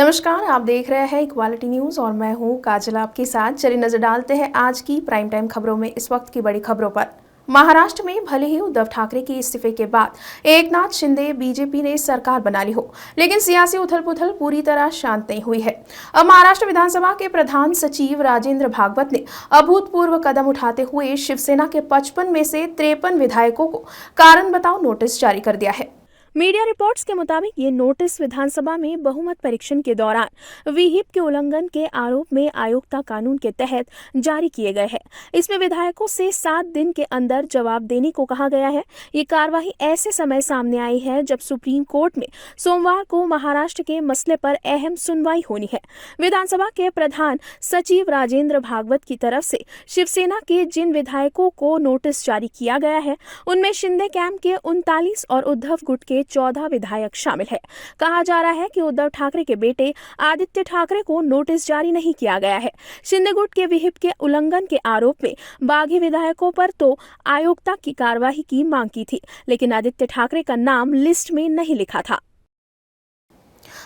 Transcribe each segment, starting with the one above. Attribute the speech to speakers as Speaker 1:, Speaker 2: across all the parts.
Speaker 1: नमस्कार, आप देख रहे हैं इक्वालिटी न्यूज और मैं हूं काजल आपके साथ। चलिए नजर डालते हैं आज की प्राइम टाइम खबरों में इस वक्त की बड़ी खबरों पर। महाराष्ट्र में भले ही उद्धव ठाकरे के इस्तीफे के बाद एकनाथ शिंदे बीजेपी ने सरकार बना ली हो, लेकिन सियासी उथल-पुथल पूरी तरह शांत नहीं हुई है। अब महाराष्ट्र विधानसभा के प्रधान सचिव राजेंद्र भागवत ने अभूतपूर्व कदम उठाते हुए शिवसेना के 55 में से 53 विधायकों को कारण बताओ नोटिस जारी कर दिया है। मीडिया रिपोर्ट्स के मुताबिक ये नोटिस विधानसभा में बहुमत परीक्षण के दौरान विहिप के उल्लंघन के आरोप में आयोक्ता कानून के तहत जारी किए गए हैं। इसमें विधायकों से 7 दिन के अंदर जवाब देने को कहा गया है। ये कार्रवाई ऐसे समय सामने आई है जब सुप्रीम कोर्ट में सोमवार को महाराष्ट्र के मसले पर अहम सुनवाई होनी है। विधानसभा के प्रधान सचिव राजेंद्र भागवत की तरफ से शिवसेना के जिन विधायकों को नोटिस जारी किया गया है उनमें शिंदे कैंप के 39 और उद्धव गुट के 14 विधायक शामिल है। कहा जा रहा है कि उद्धव ठाकरे के बेटे आदित्य ठाकरे को नोटिस जारी नहीं किया गया है। शिंदे गुट के विहिप के उल्लंघन के आरोप में बागी विधायकों पर तो आयोक्ता की कार्यवाही की मांग की थी, लेकिन आदित्य ठाकरे का नाम लिस्ट में नहीं लिखा था।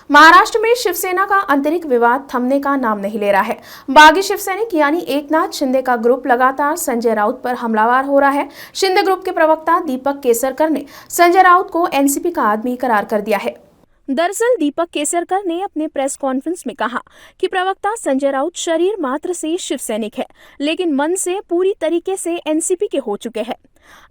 Speaker 1: महाराष्ट्र में शिवसेना का आंतरिक विवाद थमने का नाम नहीं ले रहा है। बागी शिवसैनिक यानी एकनाथ शिंदे का ग्रुप लगातार संजय राउत पर हमलावर हो रहा है। शिंदे ग्रुप के प्रवक्ता दीपक केसरकर ने संजय राउत को एनसीपी का आदमी करार कर दिया है। दरअसल दीपक केसरकर ने अपने प्रेस कॉन्फ्रेंस में कहा कि प्रवक्ता संजय राउत शरीर मात्र से शिवसैनिक है, लेकिन मन से पूरी तरीके से एनसीपी के हो चुके हैं।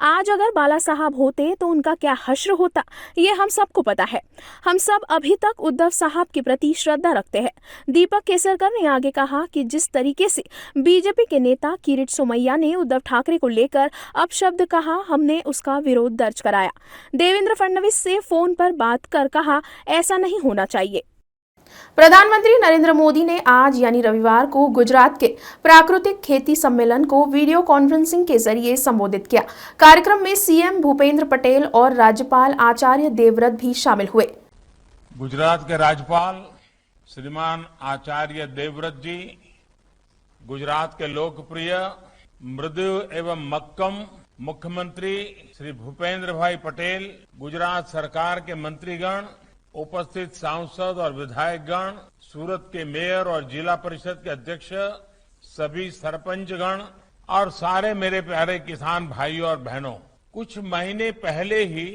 Speaker 1: आज अगर बाला साहब होते तो उनका क्या हश्र होता, ये हम सबको पता है। हम सब अभी तक उद्धव साहब के प्रति श्रद्धा रखते हैं। दीपक केसरकर ने आगे कहा कि जिस तरीके से बीजेपी के नेता किरीट सोमैया ने उद्धव ठाकरे को लेकर अपशब्द कहा, हमने उसका विरोध दर्ज कराया। देवेंद्र फडणवीस से फोन पर बात कर कहा, ऐसा नहीं होना चाहिए। प्रधानमंत्री नरेंद्र मोदी ने आज यानी रविवार को गुजरात के प्राकृतिक खेती सम्मेलन को वीडियो कॉन्फ्रेंसिंग के जरिए संबोधित किया। कार्यक्रम में सीएम भूपेंद्र पटेल और राज्यपाल आचार्य देवव्रत भी शामिल हुए।
Speaker 2: गुजरात के राज्यपाल श्रीमान आचार्य देवव्रत जी, गुजरात के लोकप्रिय मृदु एवं मक्कम मुख्यमंत्री श्री भूपेंद्र भाई पटेल, गुजरात सरकार के मंत्रीगण, उपस्थित सांसद और विधायकगण, सूरत के मेयर और जिला परिषद के अध्यक्ष, सभी सरपंचगण और सारे मेरे प्यारे किसान भाइयों और बहनों, कुछ महीने पहले ही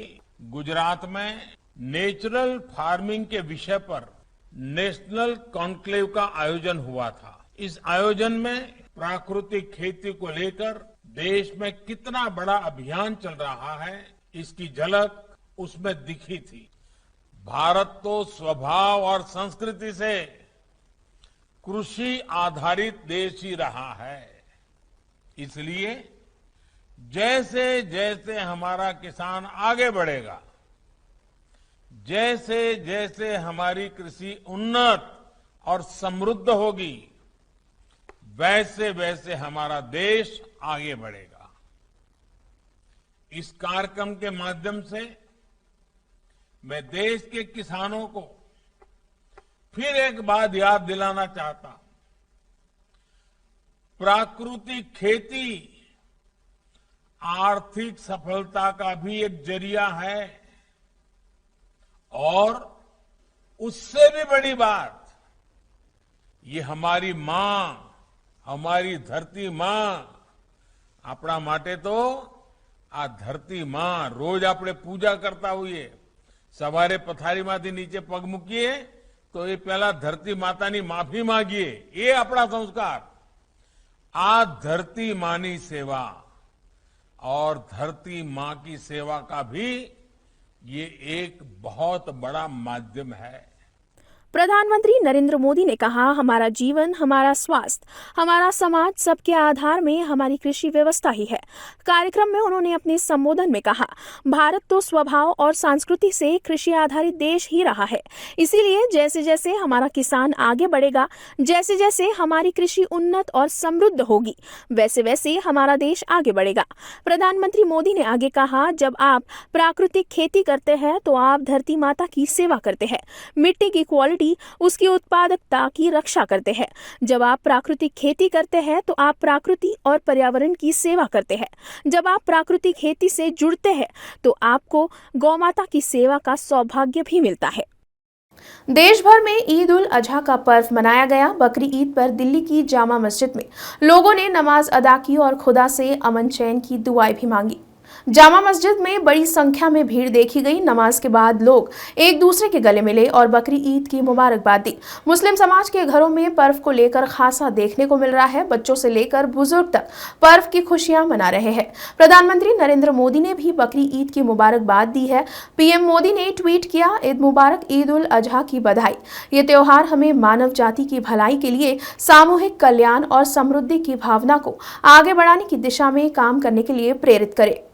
Speaker 2: गुजरात में नेचुरल फार्मिंग के विषय पर नेशनल कॉन्क्लेव का आयोजन हुआ था। इस आयोजन में प्राकृतिक खेती को लेकर देश में कितना बड़ा अभियान चल रहा है, इसकी झलक उसमें दिखी थी। भारत तो स्वभाव और संस्कृति से कृषि आधारित देश ही रहा है। इसलिए जैसे जैसे हमारा किसान आगे बढ़ेगा, जैसे जैसे हमारी कृषि उन्नत और समृद्ध होगी, वैसे वैसे हमारा देश आगे बढ़ेगा। इस कार्यक्रम के माध्यम से मैं देश के किसानों को फिर एक बात याद दिलाना चाहता हूं। प्राकृतिक खेती आर्थिक सफलता का भी एक जरिया है और उससे भी बड़ी बात, ये हमारी मां, हमारी धरती मां, अपना माटे तो आ धरती मां रोज આપણે પૂજા કરતા હોઈએ, સવારે પથારીમાંથી નીચે પગ મૂકીએ તો એ પહેલા ધરતી માતાની માફી માંગીએ, એ આપણા સંસ્કાર। આ ધરતી मानी सेवा और धरती मां की सेवा का भी ये एक बहुत बड़ा माध्यम है।
Speaker 1: प्रधानमंत्री नरेंद्र मोदी ने कहा, हमारा जीवन, हमारा स्वास्थ्य, हमारा समाज, सबके आधार में हमारी कृषि व्यवस्था ही है। कार्यक्रम में उन्होंने अपने संबोधन में कहा, भारत तो स्वभाव और संस्कृति से कृषि आधारित देश ही रहा है। इसीलिए जैसे जैसे हमारा किसान आगे बढ़ेगा, जैसे जैसे हमारी कृषि उन्नत और समृद्ध होगी, वैसे वैसे हमारा देश आगे बढ़ेगा। प्रधानमंत्री मोदी ने आगे कहा, जब आप प्राकृतिक खेती करते हैं तो आप धरती माता की सेवा करते हैं, मिट्टी की क्वालिटी, उसकी उत्पादकता की रक्षा करते हैं। जब आप प्राकृतिक खेती करते हैं तो आप प्रकृति और पर्यावरण की सेवा करते हैं। जब आप प्राकृतिक खेती से जुड़ते हैं तो आपको गौ माता की सेवा का सौभाग्य भी मिलता है। देश भर में ईद उल अजहा का पर्व मनाया गया। बकरी ईद पर दिल्ली की जामा मस्जिद में लोगों ने नमाज अदा की और खुदा से अमन चैन की दुआएं भी मांगी। जामा मस्जिद में बड़ी संख्या में भीड़ देखी गई। नमाज के बाद लोग एक दूसरे के गले मिले और बकरी ईद की मुबारकबाद दी। मुस्लिम समाज के घरों में पर्व को लेकर खासा देखने को मिल रहा है। बच्चों से लेकर बुजुर्ग तक पर्व की खुशियां मना रहे हैं। प्रधानमंत्री नरेंद्र मोदी ने भी बकरी ईद की मुबारकबाद दी है। पीएम मोदी ने ट्वीट किया, ईद मुबारक, ईद उल अजहा की बधाई। ये त्योहार हमें मानव जाति की भलाई के लिए सामूहिक कल्याण और समृद्धि की भावना को आगे बढ़ाने की दिशा में काम करने के लिए प्रेरित करे।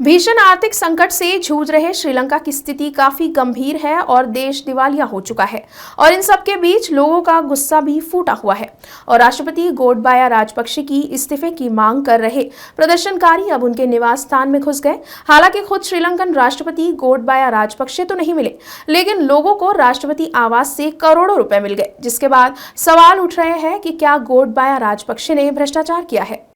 Speaker 1: भीषण आर्थिक संकट से जूझ रहे श्रीलंका की स्थिति काफी गंभीर है और देश दिवालिया हो चुका है। और इन सब के बीच लोगों का गुस्सा भी फूटा हुआ है और राष्ट्रपति गोटबाया राजपक्षे की इस्तीफे की मांग कर रहे प्रदर्शनकारी अब उनके निवास स्थान में घुस गए। हालांकि खुद श्रीलंकन राष्ट्रपति गोटबाया राजपक्षे तो नहीं मिले, लेकिन लोगों को राष्ट्रपति आवास से करोड़ों रुपए मिल गए, जिसके बाद सवाल उठ रहे हैं कि क्या गोटबाया राजपक्षे ने भ्रष्टाचार किया है।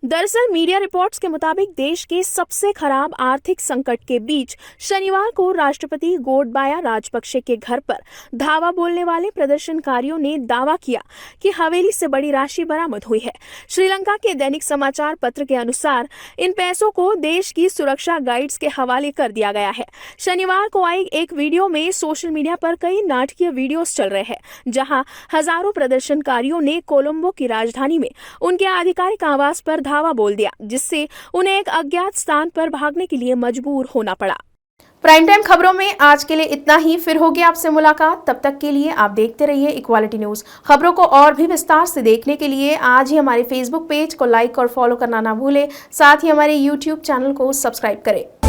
Speaker 1: दरअसल मीडिया रिपोर्ट्स के मुताबिक देश के सबसे खराब आर्थिक संकट के बीच शनिवार को राष्ट्रपति गोटबाया राजपक्षे के घर पर धावा बोलने वाले प्रदर्शनकारियों ने दावा किया कि हवेली से बड़ी राशि बरामद हुई है। श्रीलंका के दैनिक समाचार पत्र के अनुसार इन पैसों को देश की सुरक्षा गाइड्स के हवाले कर दिया गया है। शनिवार को आई एक वीडियो में सोशल मीडिया पर कई नाटकीय वीडियोस चल रहे हैं, जहां हजारों प्रदर्शनकारियों ने कोलंबो की राजधानी में उनके आधिकारिक आवास पर धावा बोल दिया, जिससे उन्हें एक अज्ञात स्थान पर भागने के लिए मजबूर होना पड़ा। प्राइम टाइम खबरों में आज के लिए इतना ही। फिर होगी आपसे मुलाकात। तब तक के लिए आप देखते रहिए इक्वालिटी न्यूज। खबरों को और भी विस्तार से देखने के लिए आज ही हमारे फेसबुक पेज को लाइक और फॉलो करना ना भूलें। साथ ही हमारे यूट्यूब चैनल को सब्सक्राइब करें।